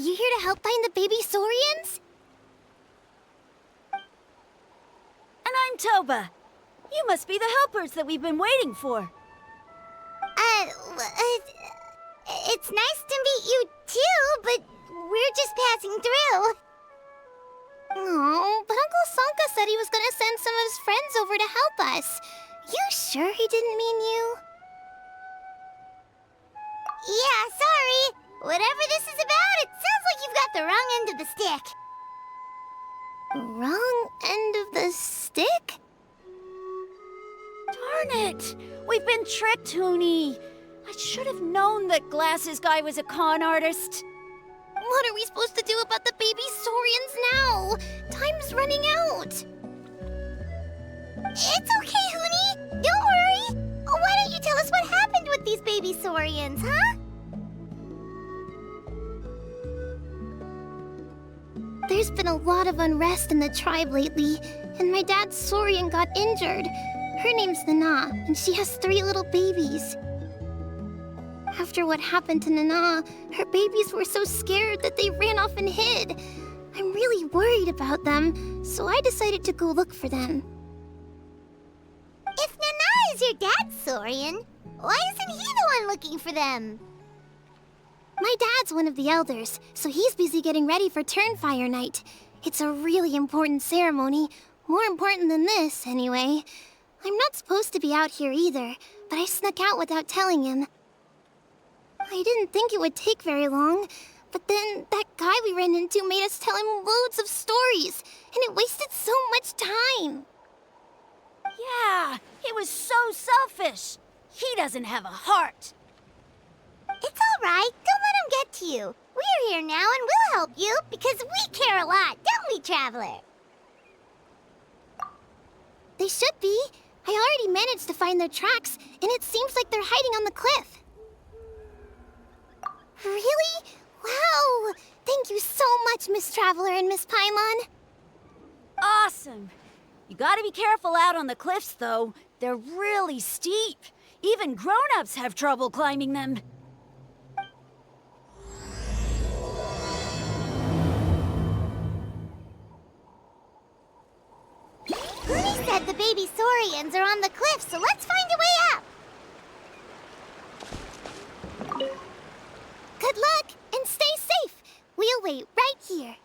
Are you here to help find the baby saurians? And I'm Toba. You must be the helpers that we've been waiting for. It's nice to meet you too, but we're just passing through. Oh, but Uncle Sonka said he was gonna send some of his friends over to help us. You sure he didn't mean you? Yeah, sorry. Whatever this is about, it sounds like you've got the wrong end of the stick. Wrong end of the stick? Darn it! We've been tricked, Huni. I should have known that Glasses Guy was a con artist. What are we supposed to do about the baby saurians now? Time's running out. It's okay, Huni. Don't worry. Why don't you tell us what happened with these baby saurians, huh? There's been a lot of unrest in the tribe lately, and my dad's saurian got injured. Her name's Nana, and she has 3 little babies. After what happened to Nana, her babies were so scared that they ran off and hid. I'm really worried about them, so I decided to go look for them. If Nana is your dad's saurian, why isn't he the one looking for them? My dad's one of the elders, so he's busy getting ready for Turnfire Night. It's a really important ceremony, more important than this, anyway. I'm not supposed to be out here either, but I snuck out without telling him. I didn't think it would take very long, but then that guy we ran into made us tell him loads of stories, and it wasted so much time. Yeah, he was so selfish. He doesn't have a heart. It's all right. Don't let him get to you. We're here now and we'll help you because we care a lot, don't we, Traveler? They should be. I already managed to find their tracks, and it seems like they're hiding on the cliff. Really? Wow! Thank you so much, Miss Traveler and Miss Paimon. Awesome. You gotta be careful out on the cliffs, though. They're really steep. Even grown-ups have trouble climbing them. Huni said the baby saurians are on the cliff, so let's find a way up. Good luck, and stay safe. We'll wait right here.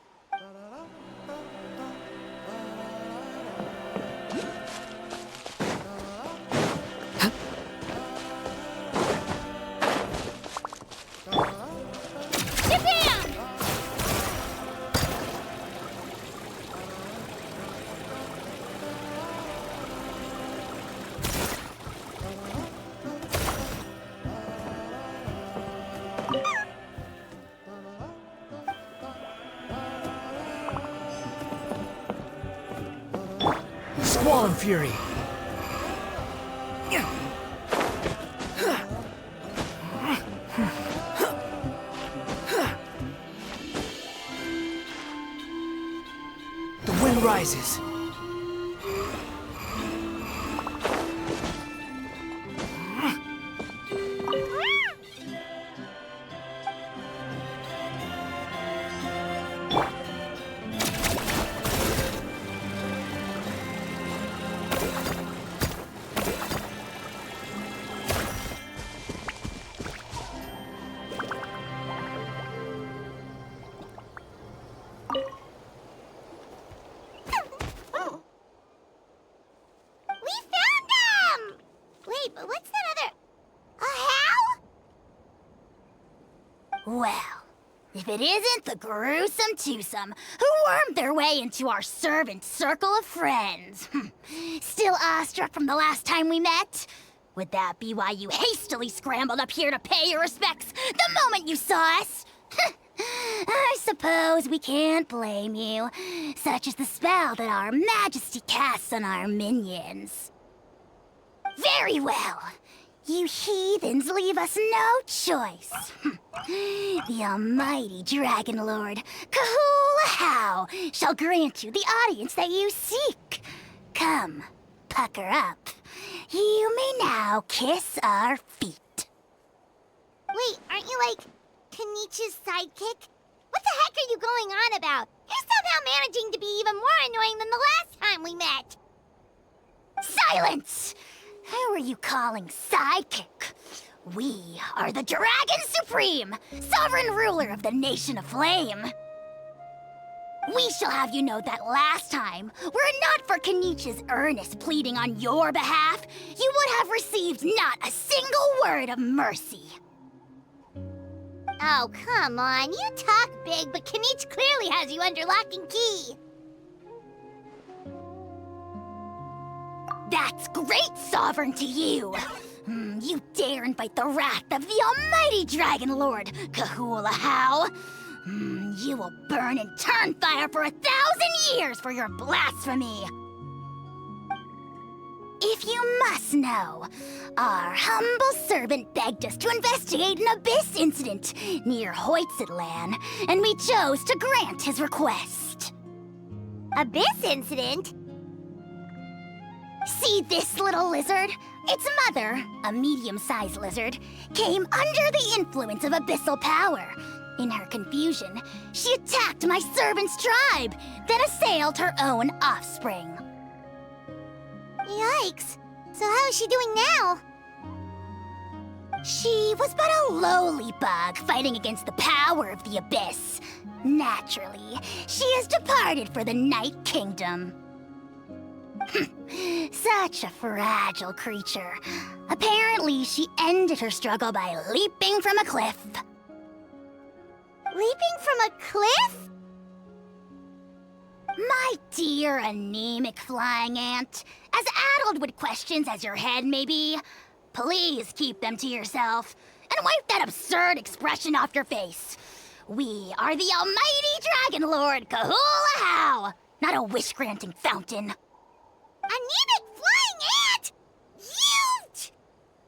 Squall and Fury. The wind rises. But what's that other... Ajaw? Well, if it isn't the gruesome twosome who wormed their way into our servant circle of friends. Still awestruck from the last time we met? Would that be why you hastily scrambled up here to pay your respects the moment you saw us? I suppose we can't blame you. Such is the spell that our Majesty casts on our minions. Very well. You heathens leave us no choice. The almighty Dragon Lord, Kahula shall grant you the audience that you seek. Come, pucker up. You may now kiss our feet. Wait, aren't you like Kinich's sidekick? What the heck are you going on about? You're somehow managing to be even more annoying than the last time we met. Silence! Who are you calling sidekick? We are the Dragon Supreme, sovereign ruler of the Nation of Flame. We shall have you know that last time, were it not for Kinich's earnest pleading on your behalf, you would have received not a single word of mercy. Oh, come on. You talk big, but Kinich clearly has you under lock and key. That's great, Sovereign, to you! You dare invite the wrath of the almighty Dragon Lord, Ajaw! You will burn in turn fire for 1,000 years for your blasphemy! If you must know, our humble servant begged us to investigate an abyss incident near Huitztlan, and we chose to grant his request. Abyss incident? See this little lizard? Its mother, a medium-sized lizard, came under the influence of abyssal power. In her confusion, she attacked my servant's tribe, then assailed her own offspring. Yikes. So how is she doing now? She was but a lowly bug fighting against the power of the abyss. Naturally, she has departed for the Night Kingdom. Such a fragile creature. Apparently, she ended her struggle by leaping from a cliff. Leaping from a cliff? My dear anemic flying ant, as addled with questions as your head may be, please keep them to yourself and wipe that absurd expression off your face. We are the almighty Dragon Lord Ajaw, not a wish-granting fountain. Anemic flying ant! You!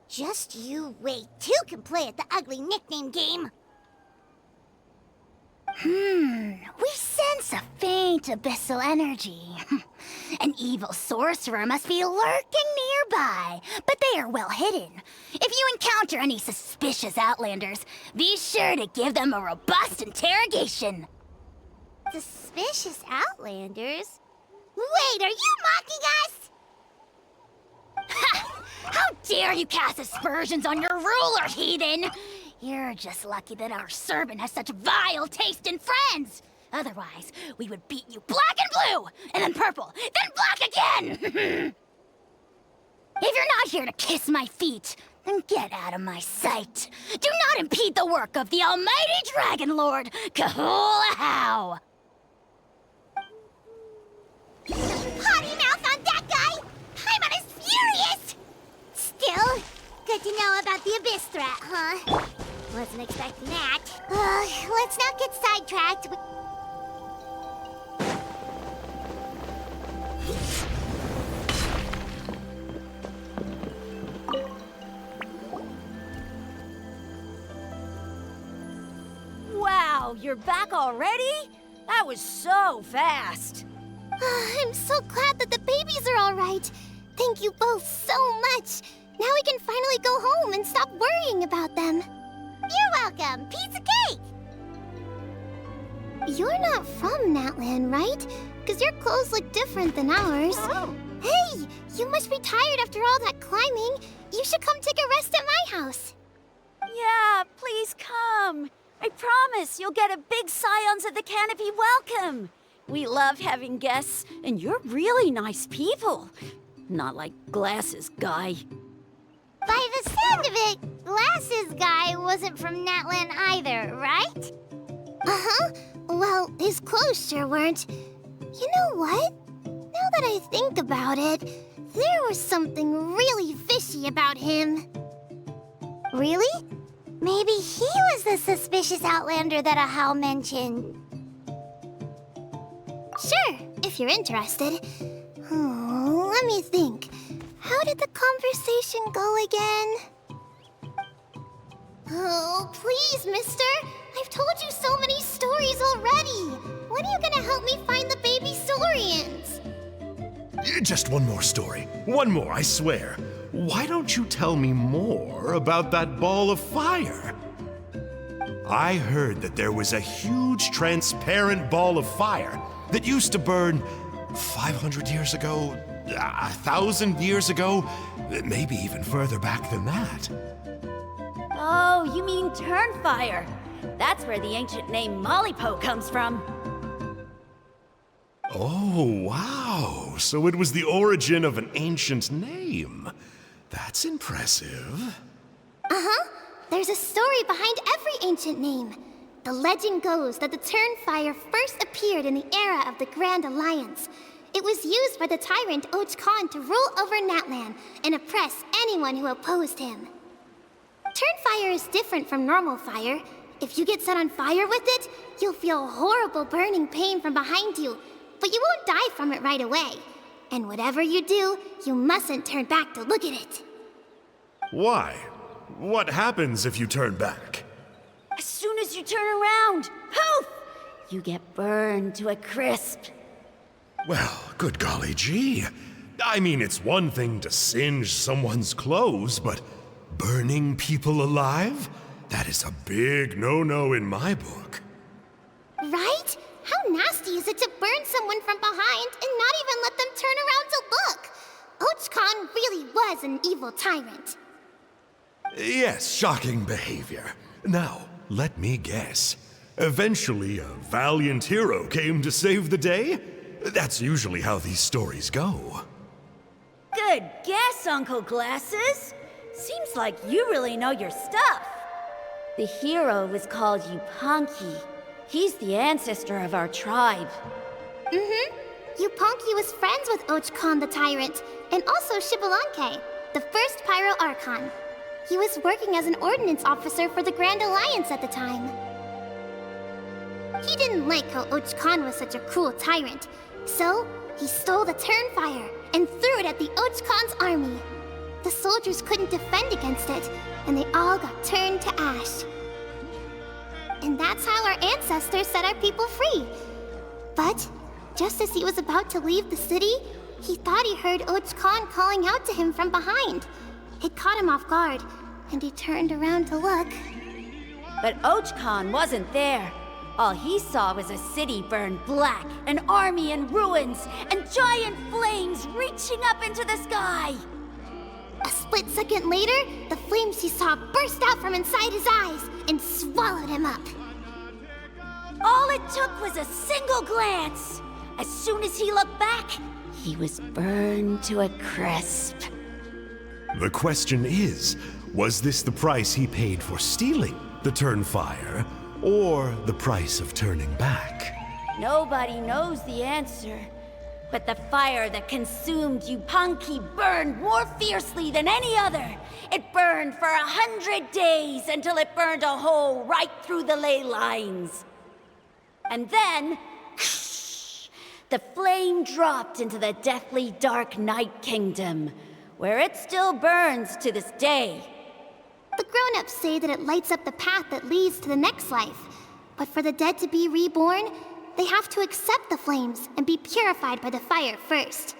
Just you wait. Two can play at the ugly nickname game. We sense a faint abyssal energy. An evil sorcerer must be lurking nearby, but they are well hidden. If you encounter any suspicious outlanders, be sure to give them a robust interrogation. Suspicious outlanders? Wait, are you mocking us? Ha! How dare you cast aspersions on your ruler, heathen! You're just lucky that our servant has such vile taste in friends! Otherwise, we would beat you black and blue, and then purple, then black again! If you're not here to kiss my feet, then get out of my sight. Do not impede the work of the almighty Dragon Lord, Ajaw! Potty mouth on that guy! Paimon is furious! Still, good to know about the abyss threat, huh? Wasn't expecting that. Let's not get sidetracked. Wow, you're back already? That was so fast. I'm so glad that the babies are all right. Thank you both so much. Now we can finally go home and stop worrying about them. You're welcome. Piece of cake. You're not from Natlan, right? Because your clothes look different than ours. Oh. Hey, you must be tired after all that climbing. You should come take a rest at my house. Yeah, please come. I promise you'll get a big Scions of the Canopy welcome. We love having guests, and you're really nice people. Not like Glasses Guy. By the sound of it, Glasses Guy wasn't from Natlan either, right? Uh-huh. Well, his clothes sure weren't. You know what? Now that I think about it, there was something really fishy about him. Really? Maybe he was the suspicious outlander that Ajaw mentioned. Sure, if you're interested. Oh, let me think. How did the conversation go again? Oh, please, mister. I've told you so many stories already. When are you gonna help me find the baby Saurians? Just one more story. One more, I swear. Why don't you tell me more about that ball of fire? I heard that there was a huge transparent ball of fire that used to burn 500 years ago, 1,000 years ago, maybe even further back than that. Oh, you mean Turnfire. That's where the ancient name Malipo comes from. Oh, wow. So it was the origin of an ancient name. That's impressive. Uh-huh. There's a story behind every ancient name. The legend goes that the Turnfire first appeared in the era of the Grand Alliance. It was used by the tyrant Huitztlan to rule over Natlan and oppress anyone who opposed him. Turnfire is different from normal fire. If you get set on fire with it, you'll feel horrible burning pain from behind you, but you won't die from it right away. And whatever you do, you mustn't turn back to look at it. Why? What happens if you turn back? As soon as you turn around, poof! You get burned to a crisp. Well, good golly gee. I mean, it's one thing to singe someone's clothes, but burning people alive? That is a big no-no in my book. Right? How nasty is it to burn someone from behind and not even let them turn around to look? Huitztlan really was an evil tyrant. Yes, shocking behavior. Now, let me guess. Eventually, a valiant hero came to save the day? That's usually how these stories go. Good guess, Uncle Glasses. Seems like you really know your stuff. The hero was called Yupanqui. He's the ancestor of our tribe. Yupanqui was friends with Huitztlan the tyrant, and also Shibalanke, the first Pyro Archon. He was working as an ordnance officer for the Grand Alliance at the time. He didn't like how Huitztlan was such a cruel tyrant, so he stole the Turnfire and threw it at the Huitztlan's army. The soldiers couldn't defend against it, and they all got turned to ash. And that's how our ancestors set our people free. But just as he was about to leave the city, he thought he heard Huitztlan calling out to him from behind. It caught him off guard, and he turned around to look. But Huitztlan wasn't there. All he saw was a city burned black, an army in ruins, and giant flames reaching up into the sky. A split second later, the flames he saw burst out from inside his eyes and swallowed him up. All it took was a single glance. As soon as he looked back, he was burned to a crisp. The question is, was this the price he paid for stealing the Turnfire, or the price of turning back? Nobody knows the answer. But the fire that consumed Yupanqui burned more fiercely than any other. It burned for 100 days until it burned a hole right through the ley lines. And then, the flame dropped into the deathly dark Night Kingdom, where it still burns to this day. The grown-ups say that it lights up the path that leads to the next life. But for the dead to be reborn, they have to accept the flames and be purified by the fire first.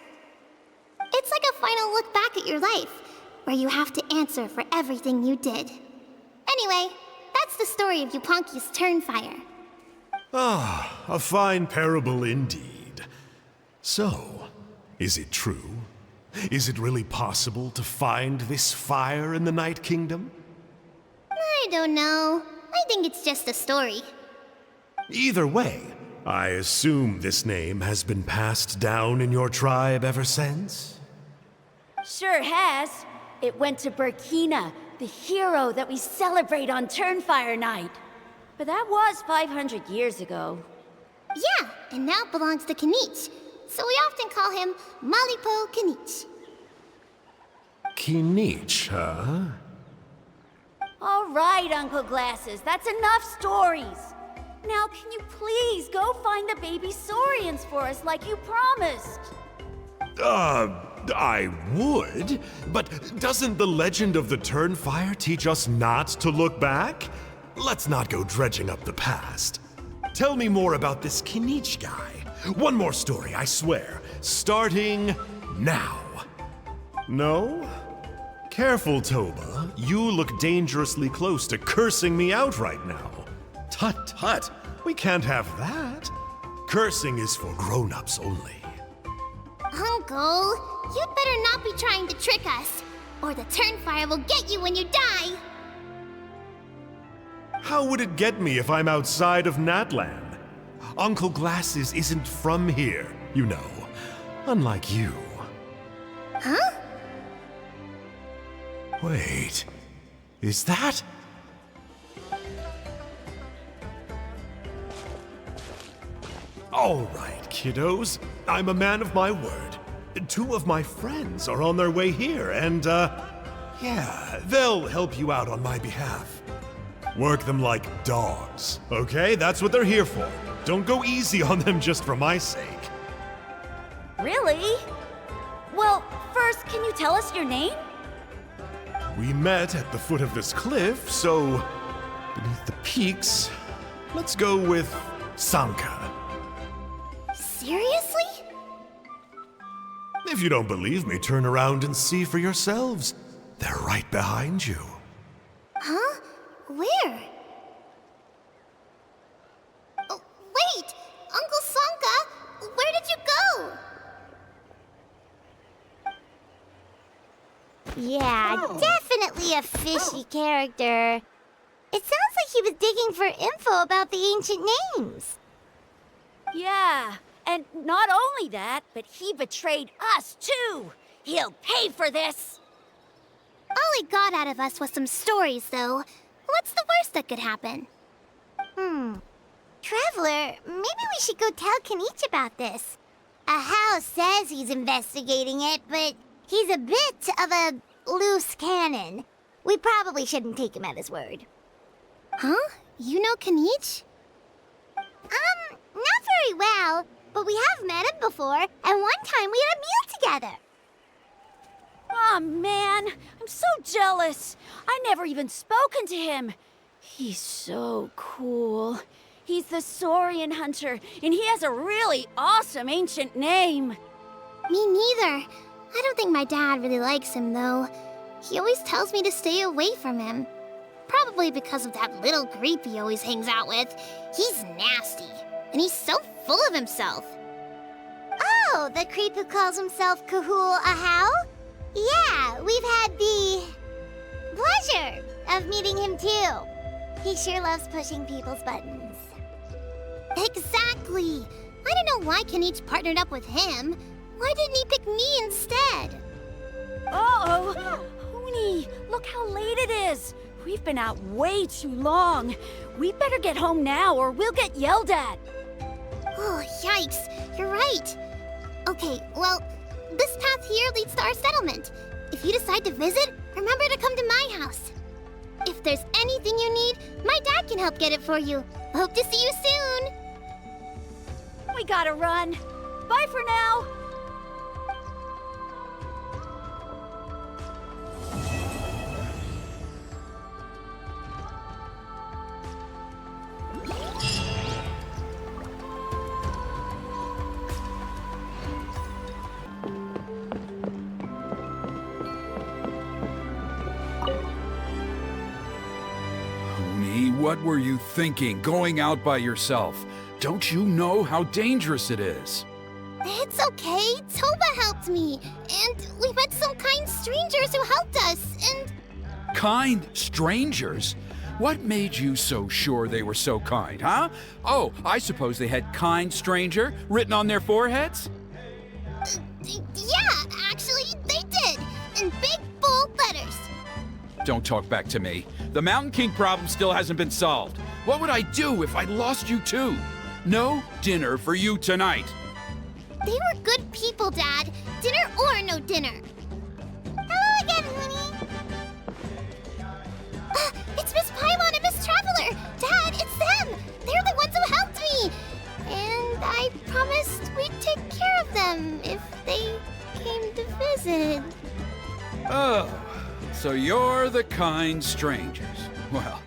It's like a final look back at your life, where you have to answer for everything you did. Anyway, that's the story of Yupanqui's Turnfire. Ah, a fine parable indeed. So, is it true? Is it really possible to find this fire in the Night Kingdom? I don't know. I think it's just a story. Either way, I assume this name has been passed down in your tribe ever since? Sure has. It went to Burkina, the hero that we celebrate on Turnfire Night. But that was 500 years ago. Yeah, and now it belongs to Kinich. So we often call him Malipo Kinich. Kinich, huh? All right, Uncle Glasses, that's enough stories. Now, can you please go find the baby saurians for us like you promised? I would, but doesn't the legend of the Turnfire teach us not to look back? Let's not go dredging up the past. Tell me more about this Kinich guy. One more story, I swear. Starting now. No? Careful, Toba. You look dangerously close to cursing me out right now. Tut tut! We can't have that. Cursing is for grown-ups only. Uncle, you'd better not be trying to trick us, or the Turnfire will get you when you die. How would it get me if I'm outside of Natlan? Uncle Glasses isn't from here, you know. Unlike you. Huh? Wait, is that? All right, kiddos. I'm a man of my word. 2 of my friends are on their way here, and, yeah, they'll help you out on my behalf. Work them like dogs, okay? That's what they're here for. Don't go easy on them just for my sake. Really? Well, first, can you tell us your name? We met at the foot of this cliff, so beneath the peaks, let's go with Sanka. Seriously? If you don't believe me, turn around and see for yourselves. They're right behind you. Huh? Where? Oh, wait! Uncle Sanka, where did you go? Yeah, definitely a fishy character. It sounds like he was digging for info about the ancient names. Yeah, and not only that, but he betrayed us too. He'll pay for this. All he got out of us was some stories, though. What's the worst that could happen? Traveler, maybe we should go tell Kinich about this. Ajaw says he's investigating it, but he's a bit of a loose cannon. We probably shouldn't take him at his word. Huh? You know Kinich? Not very well, but we have met him before, and one time we had a meal together. Aw, man, I'm so jealous. I never even spoken to him. He's so cool. He's the Saurian hunter, and he has a really awesome ancient name. Me neither. I don't think my dad really likes him, though. He always tells me to stay away from him. Probably because of that little creep he always hangs out with. He's nasty, and he's so full of himself. Oh, the creep who calls himself Kahul Ajaw? Yeah, we've had the pleasure of meeting him too. He sure loves pushing people's buttons. Exactly. I don't know why Kinich partnered up with him. Why didn't he pick me instead? Uh-oh. Huni, look how late it is. We've been out way too long. We better get home now or we'll get yelled at. Oh, yikes. You're right. Okay, well, this path here leads to our settlement. If you decide to visit, remember to come to my house. If there's anything you need, my dad can help get it for you. Hope to see you soon. We gotta run. Bye for now. What were you thinking, going out by yourself? Don't you know how dangerous it is? It's okay. Toba helped me. And we met some kind strangers who helped us, and... Kind strangers? What made you so sure they were so kind, huh? Oh, I suppose they had kind stranger written on their foreheads? Yeah, actually, they did. In big, bold letters. Don't talk back to me. The Mountain King problem still hasn't been solved. What would I do if I lost you too? No dinner for you tonight. They were good people, Dad. Dinner or no dinner. Hello again, Huni. It's Miss Paimon and Miss Traveler. Dad, it's them. They're the ones who helped me. And I promised we'd take care of them if they came to visit. Oh, so you're the kind strangers. Well,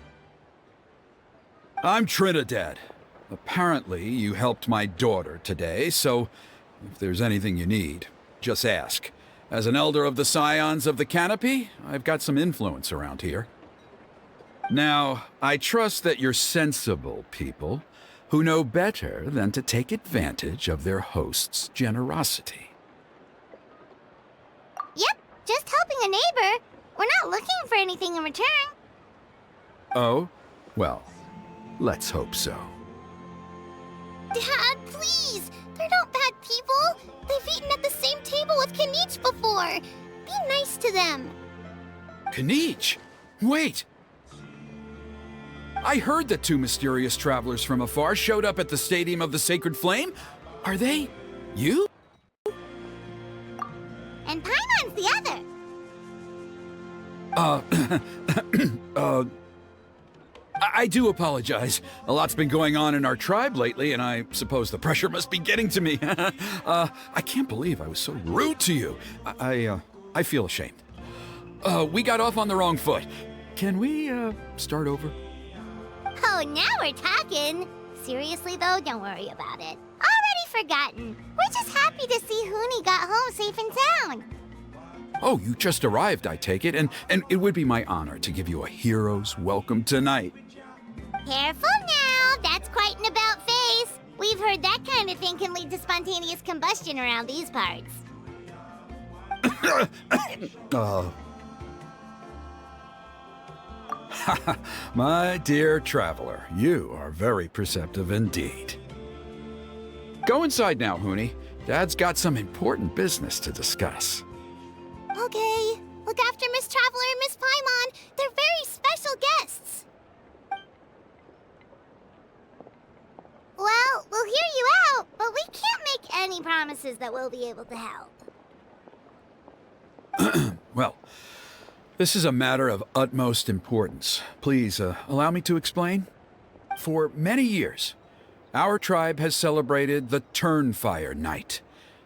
I'm Trinidad. Apparently, you helped my daughter today, so if there's anything you need, just ask. As an elder of the Scions of the Canopy, I've got some influence around here. Now, I trust that you're sensible people who know better than to take advantage of their host's generosity. Yep, just helping a neighbor. We're not looking for anything in return. Oh? Well, let's hope so. Dad, please! They're not bad people! They've eaten at the same table with Kinich before! Be nice to them! Kinich! Wait! I heard that two mysterious travelers from afar showed up at the Stadium of the Sacred Flame. Are they you? And Paimon's the other. I do apologize. A lot's been going on in our tribe lately, and I suppose the pressure must be getting to me. I can't believe I was so rude to you. I feel ashamed. We got off on the wrong foot. Can we, start over? Oh, now we're talking. Seriously, though, don't worry about it. Already forgotten. We're just happy to see Huni got home safe and sound. Oh, you just arrived, I take it, and it would be my honor to give you a hero's welcome tonight. Careful now. That's quite an about face. We've heard that kind of thing can lead to spontaneous combustion around these parts. My dear traveler, you are very perceptive indeed. Go inside now, Huni. Dad's got some important business to discuss. Okay. Look after Miss Traveler and Miss Paimon. They're very special guests. Well, we'll hear you out, but we can't make any promises that we'll be able to help. Well, this is a matter of utmost importance. Please, allow me to explain. For many years, our tribe has celebrated the Turnfire Night.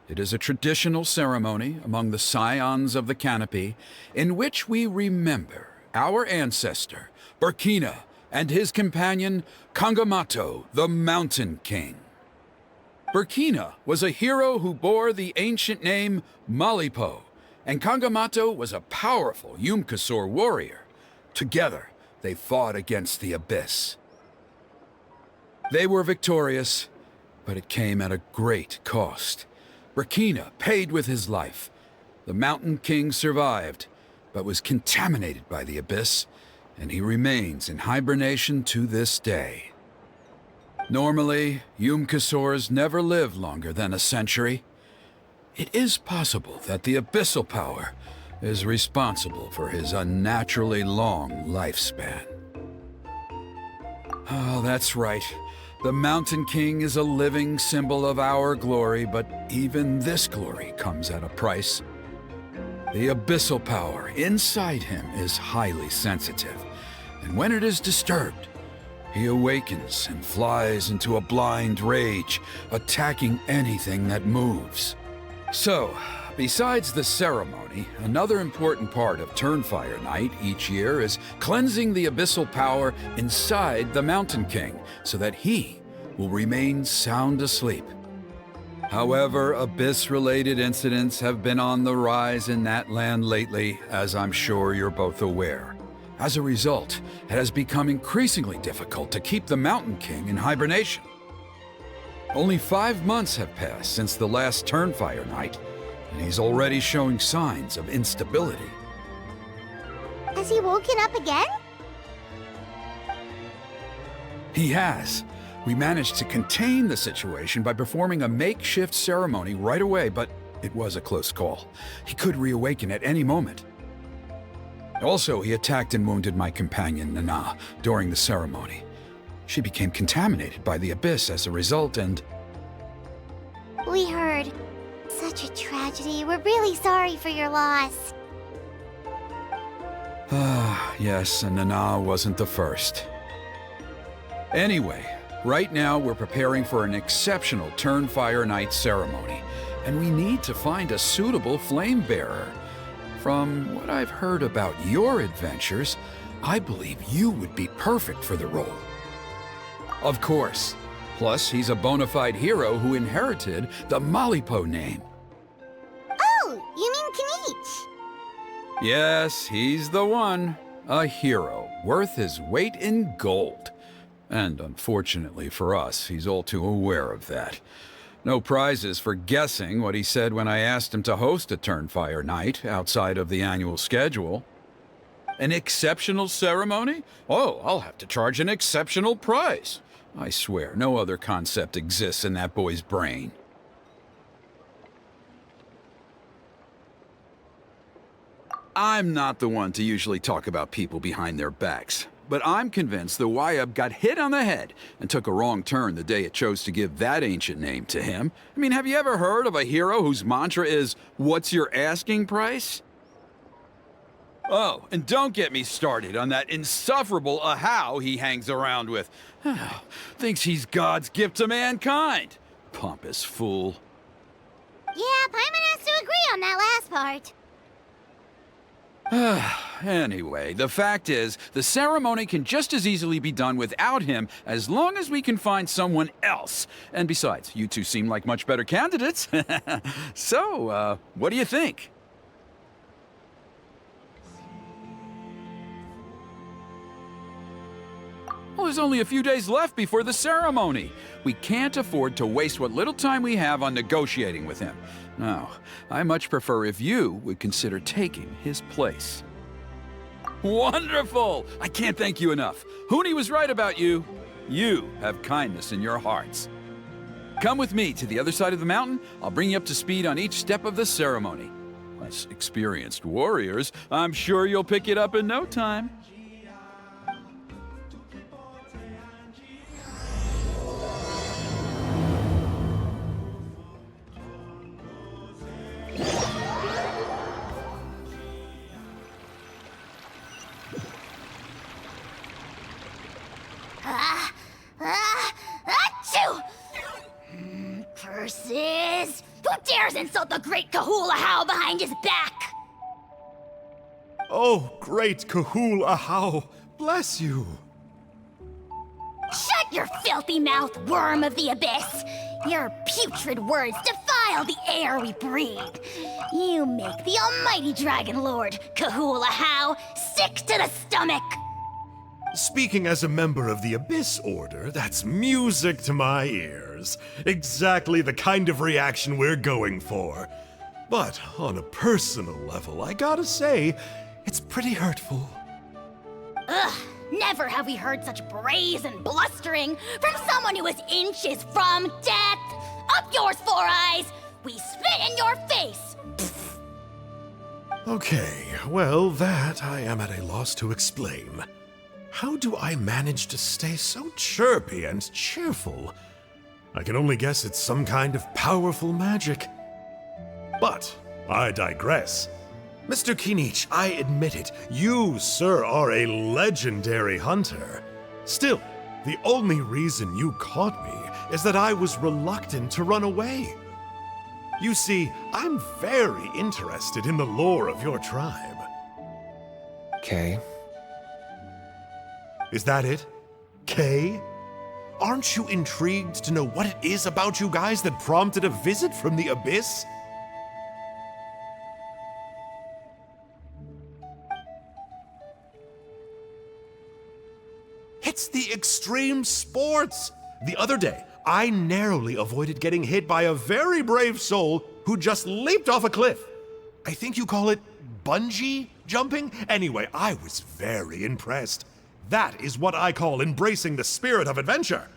It is a traditional ceremony among the scions of the canopy in which we remember our ancestor, Burkina, and his companion, Kangamato, the Mountain King. Burkina was a hero who bore the ancient name Malipo, and Kangamato was a powerful Yumkasaur warrior. Together, they fought against the Abyss. They were victorious, but it came at a great cost. Burkina paid with his life. The Mountain King survived, but was contaminated by the Abyss, and he remains in hibernation to this day. Normally, Yumkasaurs never live longer than a century. It is possible that the abyssal power is responsible for his unnaturally long lifespan. Oh, that's right. The Mountain King is a living symbol of our glory, but even this glory comes at a price. The abyssal power inside him is highly sensitive, and when it is disturbed, he awakens and flies into a blind rage, attacking anything that moves. So, besides the ceremony, another important part of Turnfire Night each year is cleansing the abyssal power inside the Mountain King so that he will remain sound asleep. However, Abyss-related incidents have been on the rise in that land lately, as I'm sure you're both aware. As a result, it has become increasingly difficult to keep the Mountain King in hibernation. Only 5 months have passed since the last Turnfire Night, and he's already showing signs of instability. Has he woken up again? He has. We managed to contain the situation by performing a makeshift ceremony right away, but it was a close call. He could reawaken at any moment. Also, he attacked and wounded my companion, Nana, during the ceremony. She became contaminated by the Abyss as a result, and... We heard. Such a tragedy. We're really sorry for your loss. Yes, and Nana wasn't the first. Anyway, right now we're preparing for an exceptional Turnfire Night ceremony, and we need to find a suitable flame bearer. From what I've heard about your adventures, I believe you would be perfect for the role. Of course. Plus, he's a bona fide hero who inherited the Malipo name. Oh, you mean Kinich? Yes, he's the one. A hero, worth his weight in gold. And unfortunately for us, he's all too aware of that. No prizes for guessing what he said when I asked him to host a Turnfire night outside of the annual schedule. An exceptional ceremony? Oh, I'll have to charge an exceptional price. I swear, no other concept exists in that boy's brain. I'm not the one to usually talk about people behind their backs, but I'm convinced the Wayab got hit on the head and took a wrong turn the day it chose to give that ancient name to him. I mean, have you ever heard of a hero whose mantra is, "What's your asking price?" Oh, and don't get me started on that insufferable Ajaw he hangs around with. Thinks he's God's gift to mankind. Pompous fool. Yeah, Paimon has to agree on that last part. Anyway, the fact is, the ceremony can just as easily be done without him as long as we can find someone else. And besides, you two seem like much better candidates. So, what do you think? Well, there's only a few days left before the ceremony. We can't afford to waste what little time we have on negotiating with him. No, I much prefer if you would consider taking his place. Wonderful! I can't thank you enough. Huni was right about you. You have kindness in your hearts. Come with me to the other side of the mountain. I'll bring you up to speed on each step of the ceremony. As experienced warriors, I'm sure you'll pick it up in no time. Achoo! Curses! Who dares insult the great Ajaw behind his back? Oh, great Ajaw, bless you. Shut your filthy mouth, worm of the abyss! Your putrid words defile the air we breathe. You make the almighty Dragon Lord, Ajaw, sick to the stomach! Speaking as a member of the Abyss Order, that's music to my ears. Exactly the kind of reaction we're going for. But on a personal level, I gotta say, it's pretty hurtful. Ugh, never have we heard such brazen blustering from someone who is inches from death! Up yours, Four Eyes! We spit in your face! Pfft. Okay, well, that I am at a loss to explain. How do I manage to stay so chirpy and cheerful? I can only guess it's some kind of powerful magic. But I digress. Mr. Kinich, I admit it, you, sir, are a legendary hunter. Still, the only reason you caught me is that I was reluctant to run away. You see, I'm very interested in the lore of your tribe. Okay. Is that it? Kay? Aren't you intrigued to know what it is about you guys that prompted a visit from the Abyss? It's the extreme sports! The other day, I narrowly avoided getting hit by a very brave soul who just leaped off a cliff. I think you call it bungee jumping? Anyway, I was very impressed. That is what I call embracing the spirit of adventure.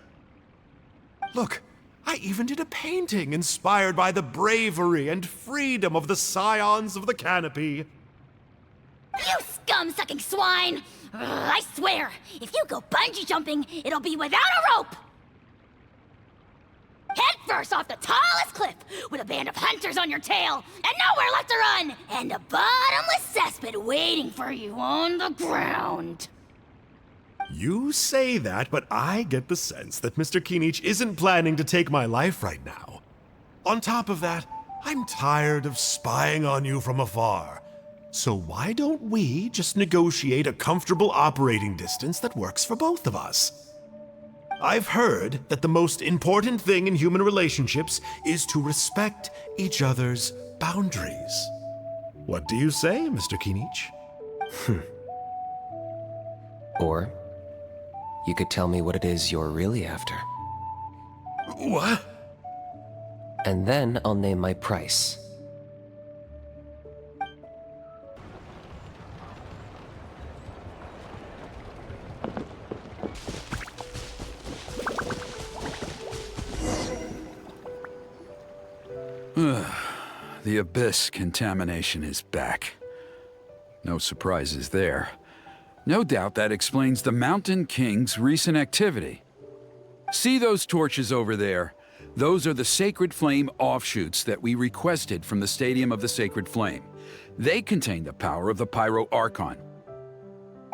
Look, I even did a painting inspired by the bravery and freedom of the scions of the canopy. You scum-sucking swine! Ugh, I swear, if you go bungee jumping, it'll be without a rope! Head first off the tallest cliff, with a band of hunters on your tail, and nowhere left to run, and a bottomless cesspit waiting for you on the ground. You say that, but I get the sense that Mr. Kinich isn't planning to take my life right now. On top of that, I'm tired of spying on you from afar. So why don't we just negotiate a comfortable operating distance that works for both of us? I've heard that the most important thing in human relationships is to respect each other's boundaries. What do you say, Mr. Kinich? Or you could tell me what it is you're really after. What? And then I'll name my price. The Abyss contamination is back. No surprises there. No doubt that explains the Mountain King's recent activity. See those torches over there? Those are the Sacred Flame offshoots that we requested from the Stadium of the Sacred Flame. They contain the power of the Pyro Archon.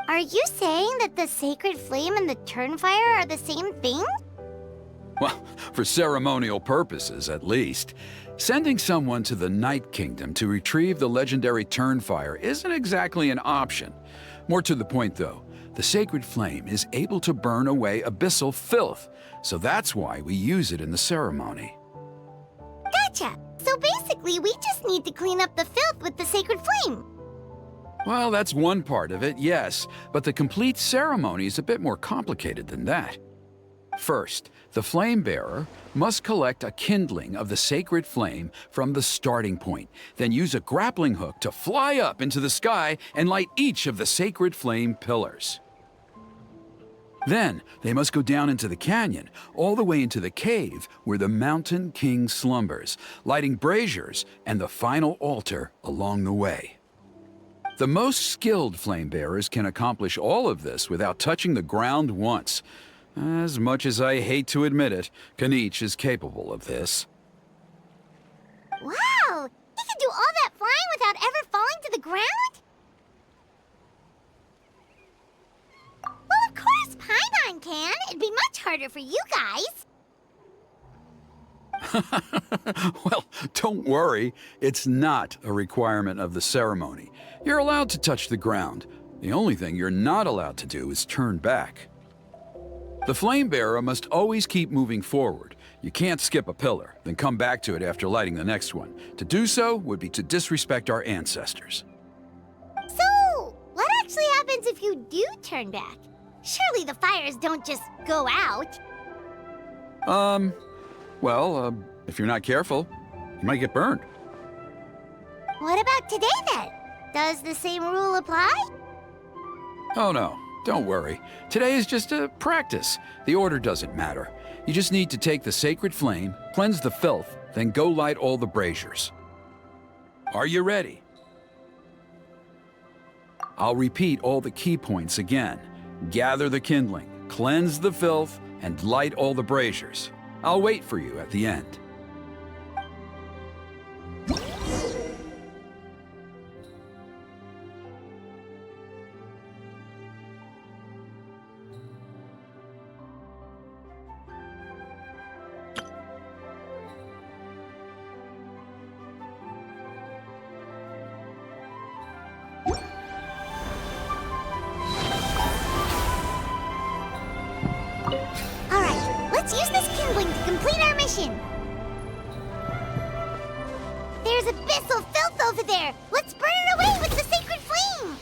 Are you saying that the Sacred Flame and the Turnfire are the same thing? Well, for ceremonial purposes, at least. Sending someone to the Night Kingdom to retrieve the legendary Turnfire isn't exactly an option. More to the point, though, the Sacred Flame is able to burn away abyssal filth, so that's why we use it in the ceremony. Gotcha! So basically, we just need to clean up the filth with the Sacred Flame. Well, that's one part of it, yes, but the complete ceremony is a bit more complicated than that. First, the flame bearer must collect a kindling of the sacred flame from the starting point, then use a grappling hook to fly up into the sky and light each of the sacred flame pillars. Then, they must go down into the canyon, all the way into the cave where the Mountain King slumbers, lighting braziers and the final altar along the way. The most skilled flame bearers can accomplish all of this without touching the ground once. As much as I hate to admit it, Kinich is capable of this. Wow! He can do all that flying without ever falling to the ground? Well, of course Paimon can. It'd be much harder for you guys. Well, don't worry. It's not a requirement of the ceremony. You're allowed to touch the ground. The only thing you're not allowed to do is turn back. The flame bearer must always keep moving forward. You can't skip a pillar, then come back to it after lighting the next one. To do so would be to disrespect our ancestors. So, what actually happens if you do turn back? Surely the fires don't just go out. If you're not careful, you might get burned. What about today then? Does the same rule apply? Oh no, don't worry. Today is just a practice. The order doesn't matter. You just need to take the sacred flame, cleanse the filth, then go light all the braziers. Are you ready? I'll repeat all the key points again. Gather the kindling, cleanse the filth, and light all the braziers. I'll wait for you at the end. Let's use this kindling to complete our mission. There's abyssal filth over there. Let's burn it away with the sacred flame.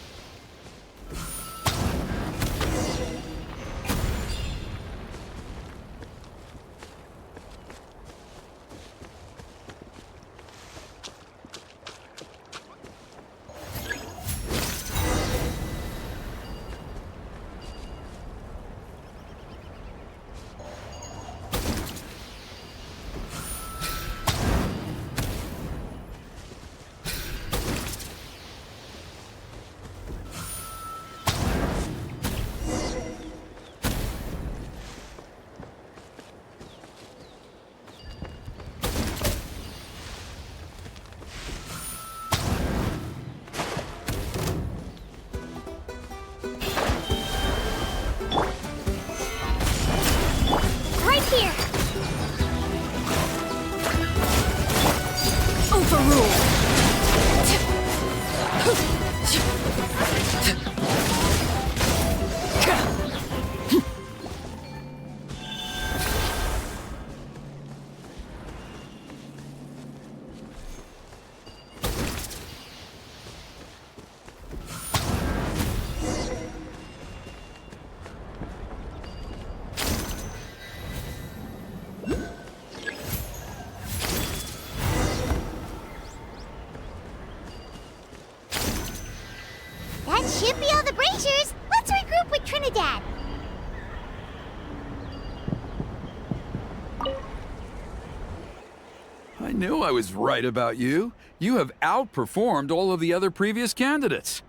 I knew I was right about you. You have outperformed all of the other previous candidates.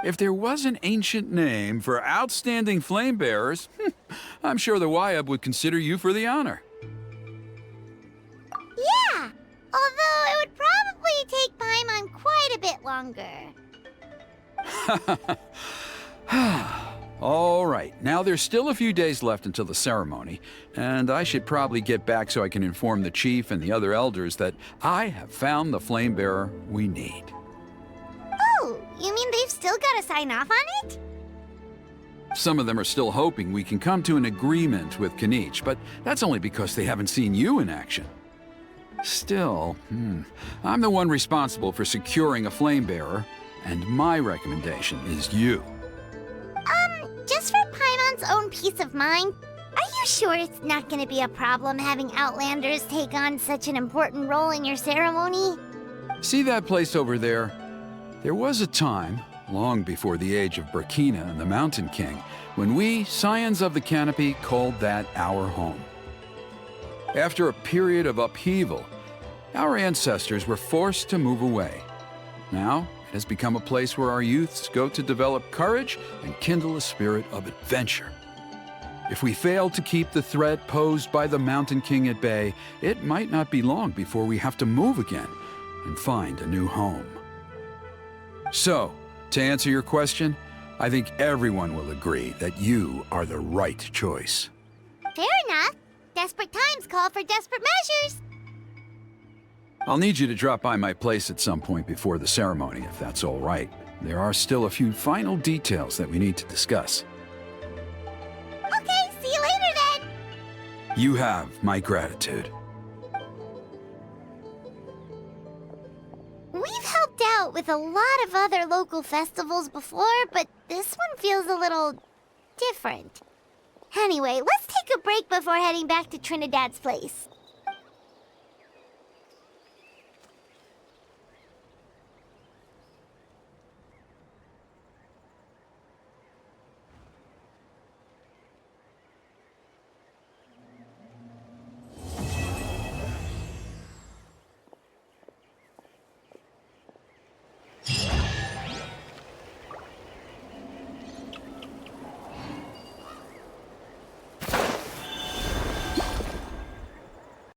If there was an ancient name for outstanding flame bearers, I'm sure the Wayab would consider you for the honor. Yeah, although it would probably take Paimon quite a bit longer. All right, now there's still a few days left until the ceremony, and I should probably get back so I can inform the chief and the other elders that I have found the flame bearer we need. Oh, you mean they've still got to sign off on it? Some of them are still hoping we can come to an agreement with Kinich, but that's only because they haven't seen you in action. Still, I'm the one responsible for securing a flame bearer, and my recommendation is you. Just for Paimon's own peace of mind, are you sure it's not going to be a problem having Outlanders take on such an important role in your ceremony? See that place over there? There was a time, long before the age of Burkina and the Mountain King, when we, Scions of the Canopy, called that our home. After a period of upheaval, our ancestors were forced to move away. Now, it has become a place where our youths go to develop courage and kindle a spirit of adventure. If we fail to keep the threat posed by the Mountain King at bay, it might not be long before we have to move again and find a new home. So, to answer your question, I think everyone will agree that you are the right choice. Fair enough. Desperate times call for desperate measures. I'll need you to drop by my place at some point before the ceremony, if that's all right. There are still a few final details that we need to discuss. Okay, see you later then. You have my gratitude. We've helped out with a lot of other local festivals before, but this one feels a little different. Anyway, let's take a break before heading back to Trinidad's place.